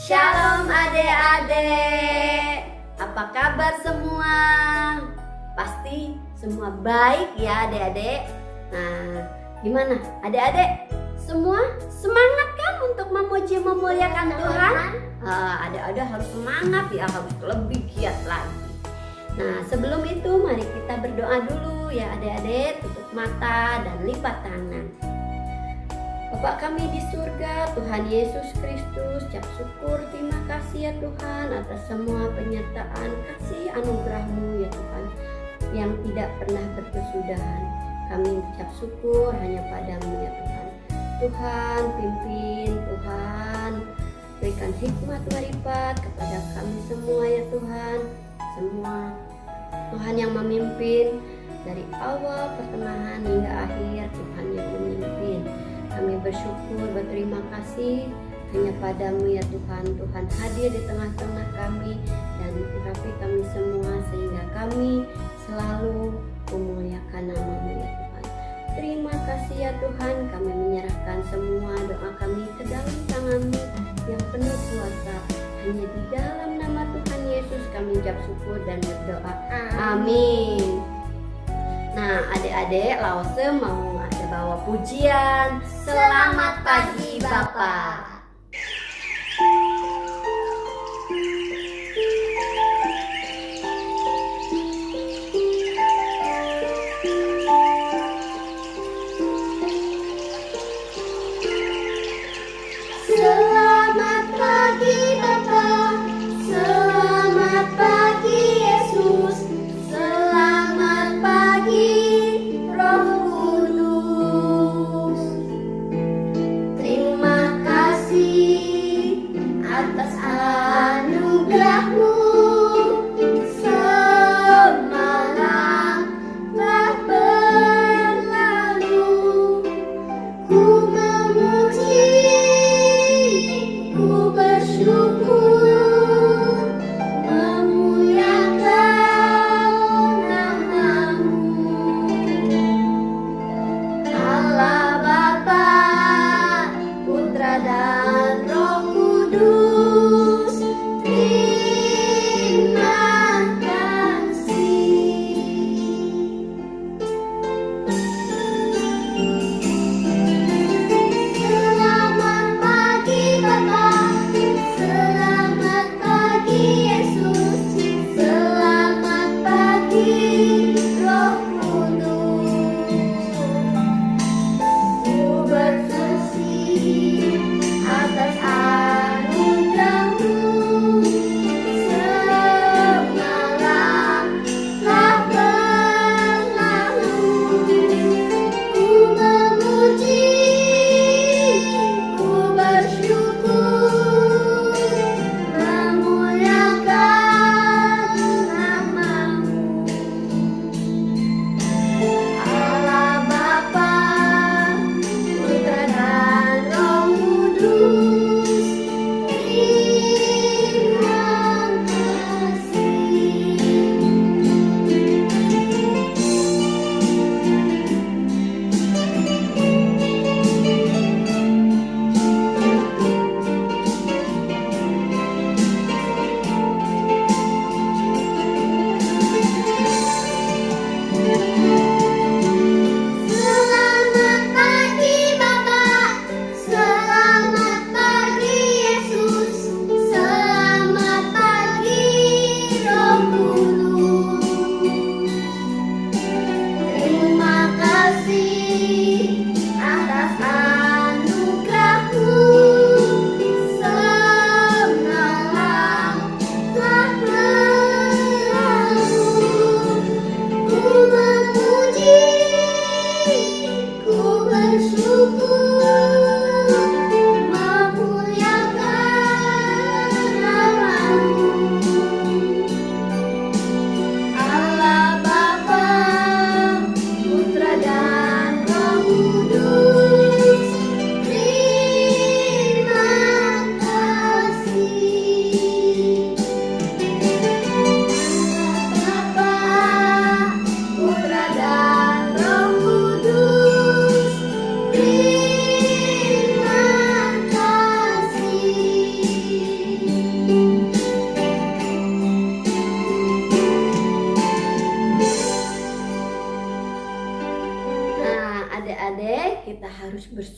Shalom adik-adik, apa kabar semua? Pasti semua baik ya adik-adik. Nah, gimana adik-adik? Semua semangat kan untuk memuji memuliakan Tuhan? Adik-adik harus semangat ya, harus lebih giat lagi. Nah, sebelum itu mari kita berdoa dulu ya adik-adik. Tutup mata dan lipat tangan. Bapa kami di surga, Tuhan Yesus Kristus, ucap syukur, terima kasih ya Tuhan atas semua penyertaan kasih anugerah-Mu ya Tuhan yang tidak pernah berkesudahan. Kami ucap syukur hanya padamu ya Tuhan. Tuhan pimpin, Tuhan berikan hikmat marifat kepada kami semua ya Tuhan. Semua Tuhan yang memimpin dari awal pertengahan hingga akhir, Tuhan yang memimpin. Kami bersyukur, berterima kasih hanya padamu ya Tuhan. Tuhan hadir di tengah-tengah kami dan urapi kami semua sehingga kami selalu memuliakan nama-Mu ya Tuhan. Terima kasih ya Tuhan, kami menyerahkan semua doa kami ke dalam tangan-Mu yang penuh kuasa. Hanya di dalam nama Tuhan Yesus kami ucap syukur dan berdoa. Amin. Nah adik-adik, Lause mau ada bawa pujian. Selamat pagi Bapak. Selamat pagi Bapa, selamat pagi Yesus, selamat pagi Roh Kudus. Terima kasih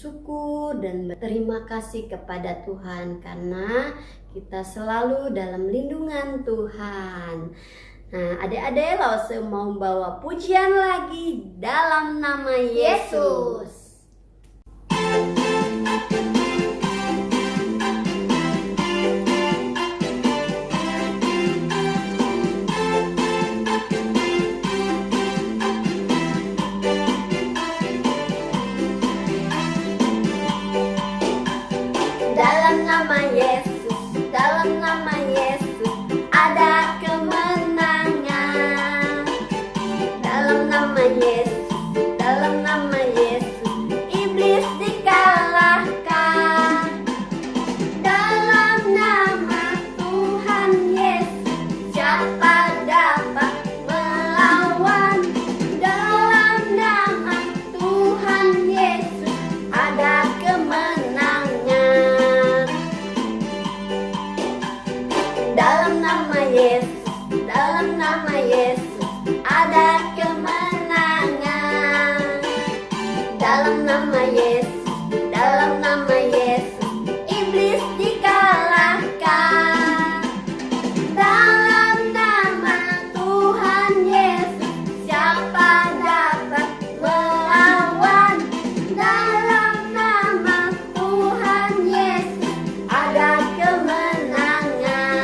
bersyukur dan berterima kasih kepada Tuhan karena kita selalu dalam lindungan Tuhan. Nah, adik-adik Lause mau bawa pujian lagi dalam nama Yesus. Dalam nama Yesus, dalam nama Yesus ada kemenangan. Dalam nama Yesus, dalam nama Yesus iblis dikalahkan. Dalam nama Tuhan Yesus siapa dapat melawan? Dalam nama Tuhan Yesus ada kemenangan. Dalam nama Yesus, dalam nama Yesus ada kemenangan. Dalam nama Yesus, dalam nama Yesus iblis dikalahkan. Dalam nama Tuhan Yesus siapa dapat melawan? Dalam nama Tuhan Yesus ada kemenangan.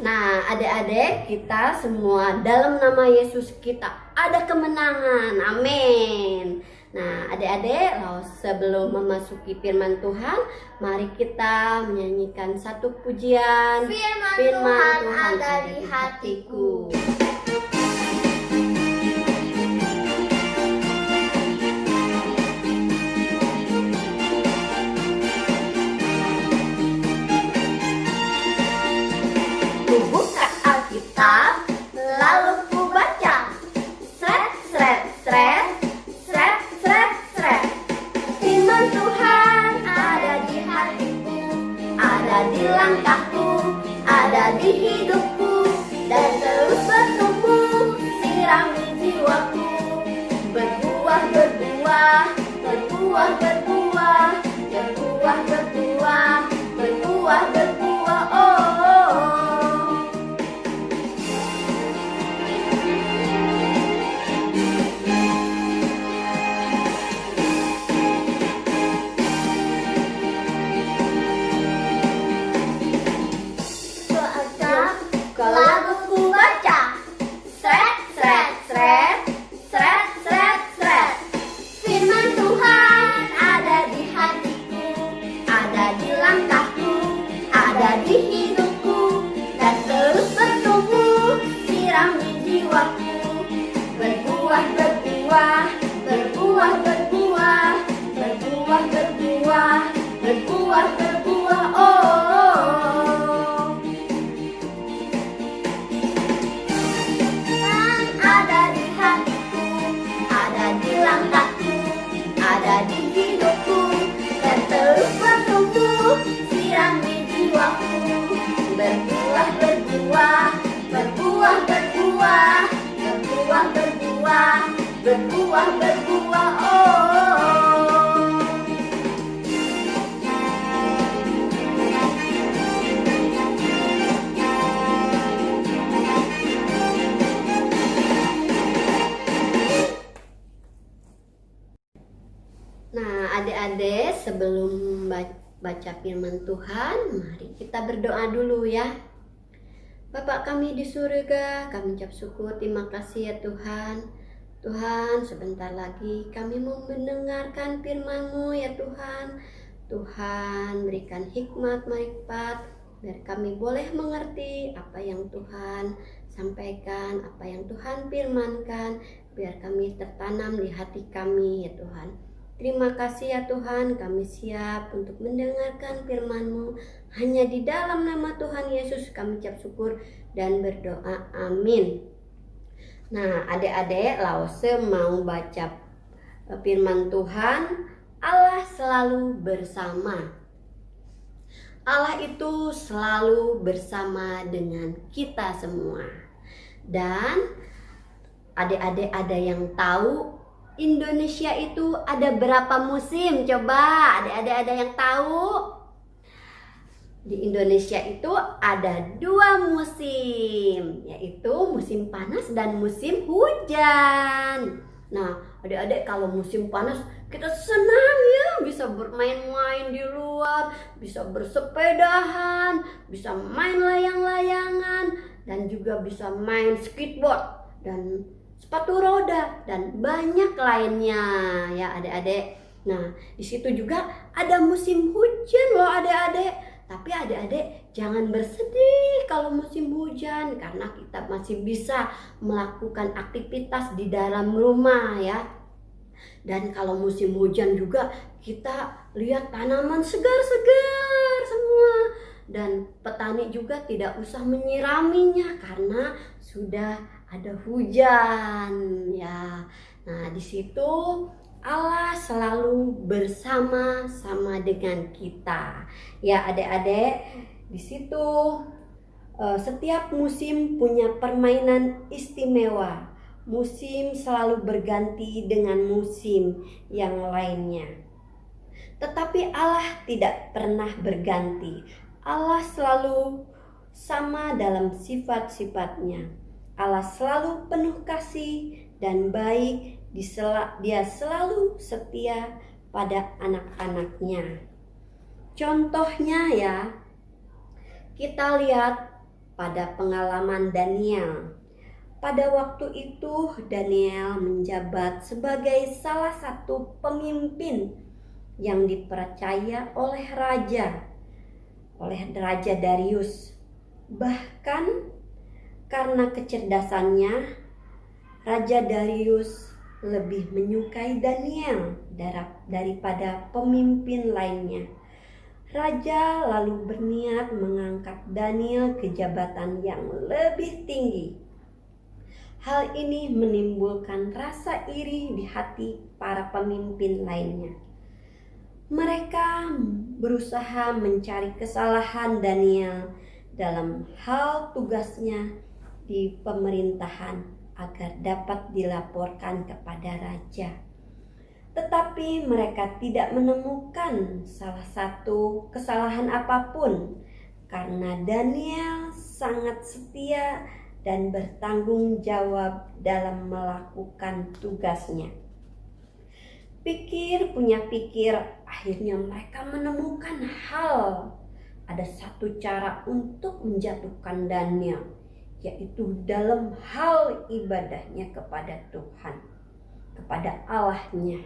Nah, adik-adik kita semua dalam nama Yesus kita ada kemenangan. Amin. Nah, adik-adik, sebelum memasuki firman Tuhan, mari kita menyanyikan satu pujian. Firman Tuhan ada di hatiku. Ku buka Alkitab, lalu ku baca. Sret, sret, sret, sret, sret, sret. Firman Tuhan ada di hatiku, ada di langkahku, ada di hidupku, dan terus bertumbuh, sirami jiwaku. Berbuah, berbuah, berbuah, berbuah, berbuah, berbuah, berbuah, berbuah, oh, oh, oh. Lalu ku baca. Sret, sret, sret, sret, sret, sret. Firman Tuhan ada di hatiku, ada di langkahku, ada di hidupku, dan terus bertumbuh, sirami jiwaku. Berbuah, berbuah, berbuah, berbuah, berbuah, berbuah, berbuah, berbuah, oh, oh, oh. Ada di hatiku, ada di langkahku, ada di hidupku, dan terus bertumbuh, sirami jiwaku. Berbuah, berbuah, berbuah, berbuah, berbuah, berbuah, berbuah, berbuah, oh, oh, oh. Nah, adik-adik, sebelum baca firman Tuhan, mari kita berdoa dulu ya. Bapak kami di surga, kami ucap syukur, terima kasih ya Tuhan. Tuhan, sebentar lagi kami mau mendengarkan firman-Mu ya Tuhan. Tuhan, berikan hikmat, marifat, biar kami boleh mengerti apa yang Tuhan sampaikan, apa yang Tuhan firmankan, biar kami tertanam di hati kami ya Tuhan. Terima kasih ya Tuhan, kami siap untuk mendengarkan firman-Mu. Hanya di dalam nama Tuhan Yesus kami ucap syukur dan berdoa. Amin. Nah, adik-adik, Lause mau baca firman Tuhan. Allah selalu bersama. Allah itu selalu bersama dengan kita semua. Dan adik-adik ada yang tahu Indonesia itu ada berapa musim? Coba adik-adik ada yang tahu? Di Indonesia itu ada 2 musim, yaitu musim panas dan musim hujan. Nah, adik-adik kalau musim panas kita senang ya, bisa bermain-main di luar, bisa bersepedahan, bisa main layang-layangan, dan juga bisa main skateboard dan sepatu roda dan banyak lainnya ya adik-adik. Nah, di situ juga ada musim hujan loh adik-adik. Tapi adik-adik jangan bersedih kalau musim hujan karena kita masih bisa melakukan aktivitas di dalam rumah ya. Dan kalau musim hujan juga kita lihat tanaman segar-segar semua. Dan petani juga tidak usah menyiraminya karena sudah ada hujan ya. Nah, di situ Allah selalu bersama-sama dengan kita. Ya adik-adik, di situ setiap musim punya permainan istimewa. Musim selalu berganti dengan musim yang lainnya. Tetapi Allah tidak pernah berganti. Allah selalu sama dalam sifat-sifatnya. Allah selalu penuh kasih dan baik. Dia selalu setia pada anak-anaknya. Contohnya ya, kita lihat pada pengalaman Daniel. Pada waktu itu Daniel menjabat sebagai salah satu pemimpin yang dipercaya oleh Raja Darius. Bahkan karena kecerdasannya, Raja Darius lebih menyukai Daniel daripada pemimpin lainnya. Raja lalu berniat mengangkat Daniel ke jabatan yang lebih tinggi. Hal ini menimbulkan rasa iri di hati para pemimpin lainnya. Mereka berusaha mencari kesalahan Daniel dalam hal tugasnya di pemerintahan agar dapat dilaporkan kepada raja. Tetapi mereka tidak menemukan salah satu kesalahan apapun karena Daniel sangat setia dan bertanggung jawab dalam melakukan tugasnya. Akhirnya mereka menemukan ada satu cara untuk menjatuhkan Daniel, yaitu dalam hal ibadahnya kepada Tuhan, kepada Allahnya.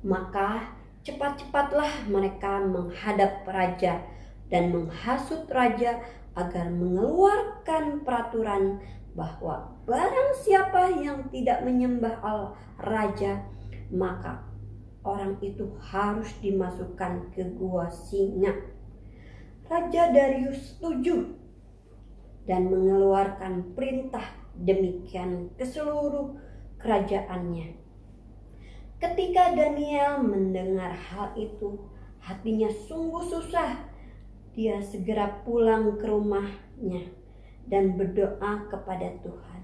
Maka cepat-cepatlah mereka menghadap raja dan menghasut raja agar mengeluarkan peraturan bahwa barang siapa yang tidak menyembah Allah raja, maka orang itu harus dimasukkan ke gua singa. Raja Darius setuju dan mengeluarkan perintah demikian ke seluruh kerajaannya. Ketika Daniel mendengar hal itu, hatinya sungguh susah. Dia segera pulang ke rumahnya dan berdoa kepada Tuhan.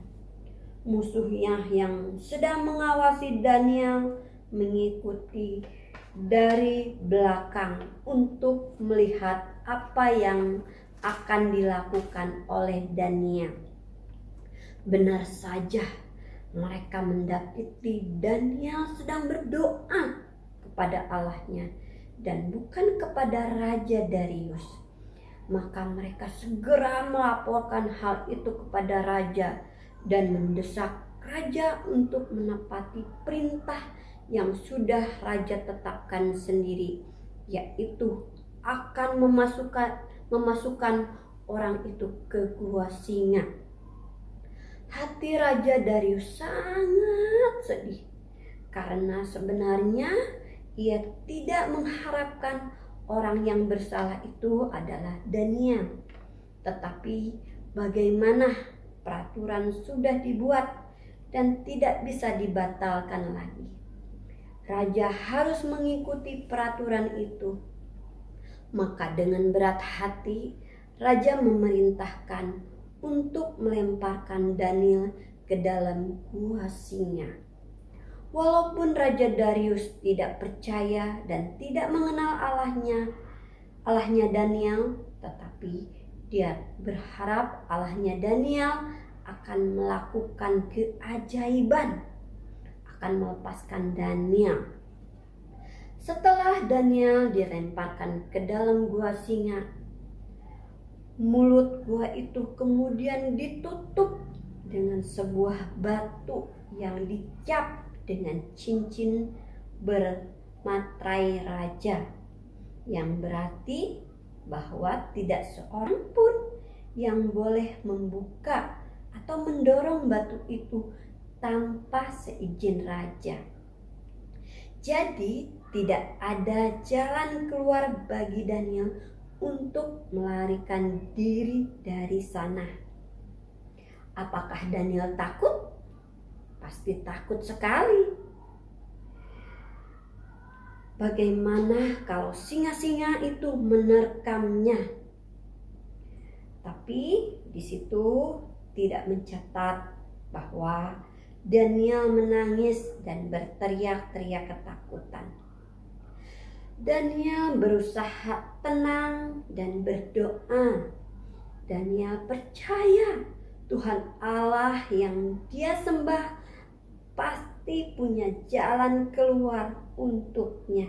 Musuhnya yang sedang mengawasi Daniel mengikuti dari belakang untuk melihat apa yang akan dilakukan oleh Daniel. Benar saja, mereka mendapati Daniel sedang berdoa kepada Allahnya dan bukan kepada Raja Darius. Maka mereka segera melaporkan hal itu kepada raja dan mendesak raja untuk menepati perintah yang sudah raja tetapkan sendiri, yaitu akan memasukkan orang itu ke gua singa. Hati Raja Darius sangat sedih karena sebenarnya ia tidak mengharapkan orang yang bersalah itu adalah Daniel. Tetapi bagaimana peraturan sudah dibuat dan tidak bisa dibatalkan lagi. Raja harus mengikuti peraturan itu. Maka dengan berat hati raja memerintahkan untuk melemparkan Daniel ke dalam gua singa. Walaupun Raja Darius tidak percaya dan tidak mengenal Allahnya Daniel, tetapi dia berharap Allahnya Daniel akan melakukan keajaiban, akan melepaskan Daniel. Setelah Daniel dilemparkan ke dalam gua singa, mulut gua itu kemudian ditutup dengan sebuah batu yang dicap dengan cincin bermaterai raja, yang berarti bahwa tidak seorang pun yang boleh membuka atau mendorong batu itu tanpa seizin raja. Jadi tidak ada jalan keluar bagi Daniel untuk melarikan diri dari sana. Apakah Daniel takut? Pasti takut sekali. Bagaimana kalau singa-singa itu menerkamnya? Tapi di situ tidak mencatat bahwa Daniel menangis dan berteriak-teriak ketakutan. Daniel berusaha tenang dan berdoa. Daniel percaya Tuhan Allah yang dia sembah pasti punya jalan keluar untuknya.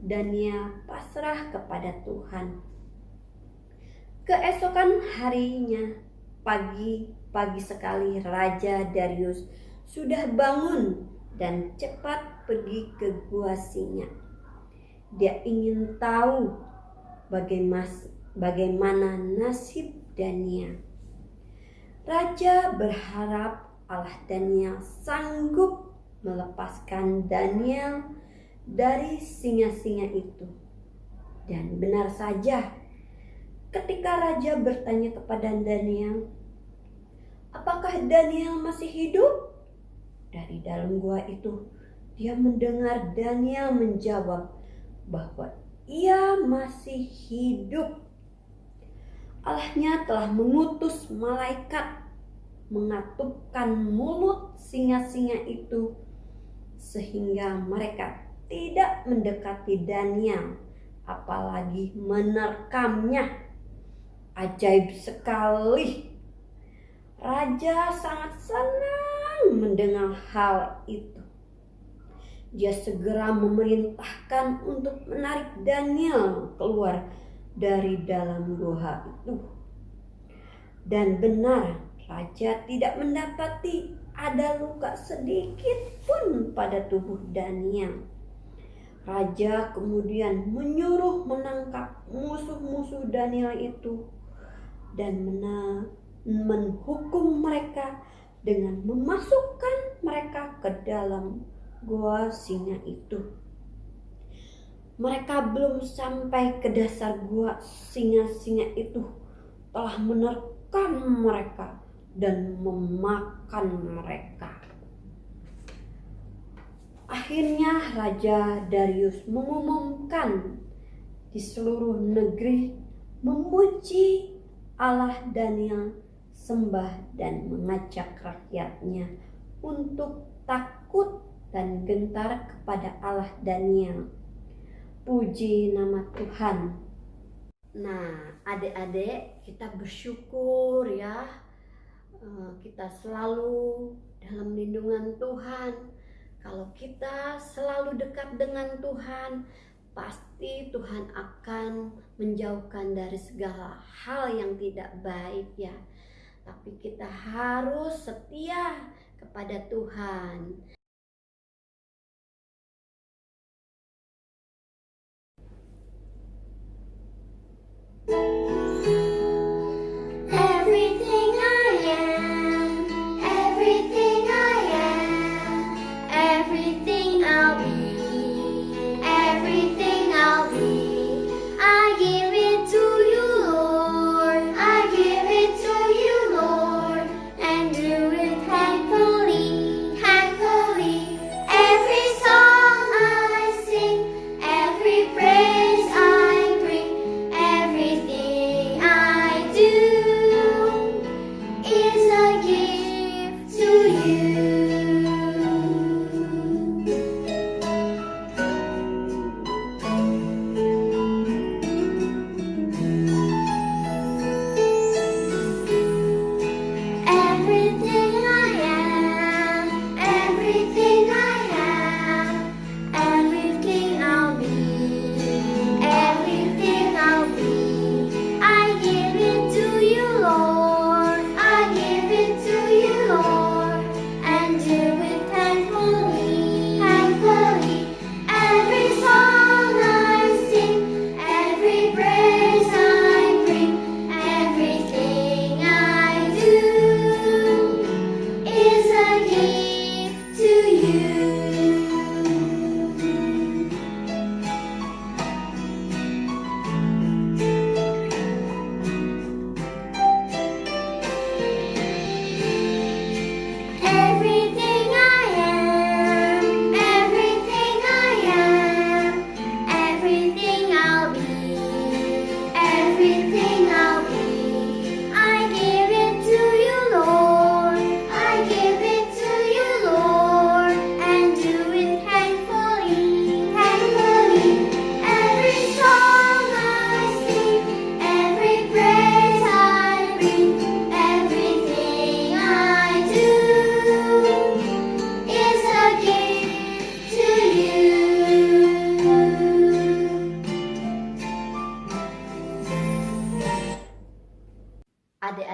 Daniel pasrah kepada Tuhan. Keesokan harinya, pagi sekali Raja Darius sudah bangun dan cepat pergi ke gua singa. Dia ingin tahu bagaimana nasib Daniel. Raja berharap Allah Daniel sanggup melepaskan Daniel dari singa-singa itu. Dan benar saja, ketika Raja bertanya kepada Daniel, apakah Daniel masih hidup? Dari dalam gua itu, dia mendengar Daniel menjawab bahwa ia masih hidup. Allahnya telah mengutus malaikat mengatupkan mulut singa-singa itu sehingga mereka tidak mendekati Daniel, apalagi menerkamnya. Ajaib sekali. Raja sangat senang mendengar hal itu. Dia segera memerintahkan untuk menarik Daniel keluar dari dalam gua itu. Dan benar, Raja tidak mendapati ada luka sedikit pun pada tubuh Daniel. Raja kemudian menyuruh menangkap musuh-musuh Daniel itu dan menghukum mereka dengan memasukkan mereka ke dalam gua singa itu. Mereka belum sampai ke dasar gua, singa-singa itu telah menerkam mereka dan memakan mereka. Akhirnya Raja Darius mengumumkan di seluruh negeri memuji Allah Daniel, sembah dan mengajak rakyatnya untuk takut dan gentar kepada Allah Daniel. Puji nama Tuhan. Nah, adik-adik, kita bersyukur ya. Kita selalu dalam lindungan Tuhan. Kalau kita selalu dekat dengan Tuhan, pasti Tuhan akan menjauhkan dari segala hal yang tidak baik ya. Tapi kita harus setia kepada Tuhan. Everything I am, everything I am, everything I'll be, everything I'll be. I give it to you, Lord. I give it to you, Lord, and do it thankfully, thankfully.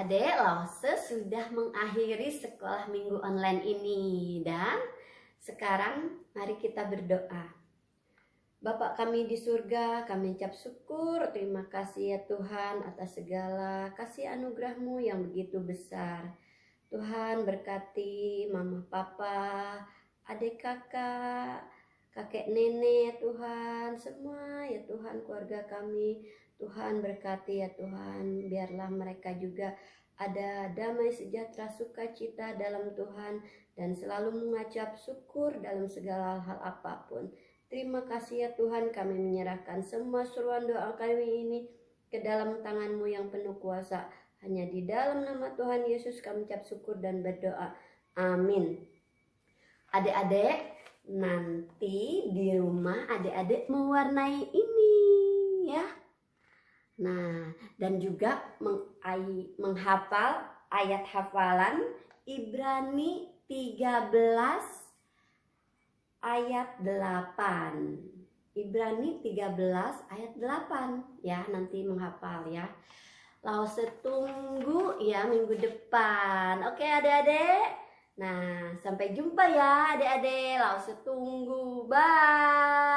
Adik-adik, Lause sudah mengakhiri sekolah minggu online ini. Dan sekarang mari kita berdoa. Bapak kami di surga, kami ucap syukur, terima kasih ya Tuhan atas segala kasih anugerah-Mu yang begitu besar. Tuhan berkati mama papa, adik kakak, kakek nenek Tuhan, semua ya Tuhan keluarga kami. Tuhan berkati ya Tuhan, biarlah mereka juga ada damai sejahtera sukacita dalam Tuhan dan selalu mengucap syukur dalam segala hal apapun. Terima kasih ya Tuhan, kami menyerahkan semua seruan doa kami ini ke dalam tangan-Mu yang penuh kuasa. Hanya di dalam nama Tuhan Yesus kami ucap syukur dan berdoa. Amin. Adik-adik, nanti di rumah adik-adik mewarnai ini ya. Nah, dan juga menghafal ayat hafalan Ibrani 13 ayat 8. Ibrani 13 ayat 8 ya, nanti menghafal ya. Lause tunggu ya minggu depan. Oke adik-adik. Nah, sampai jumpa ya adik-adik. Lause tunggu. Bye.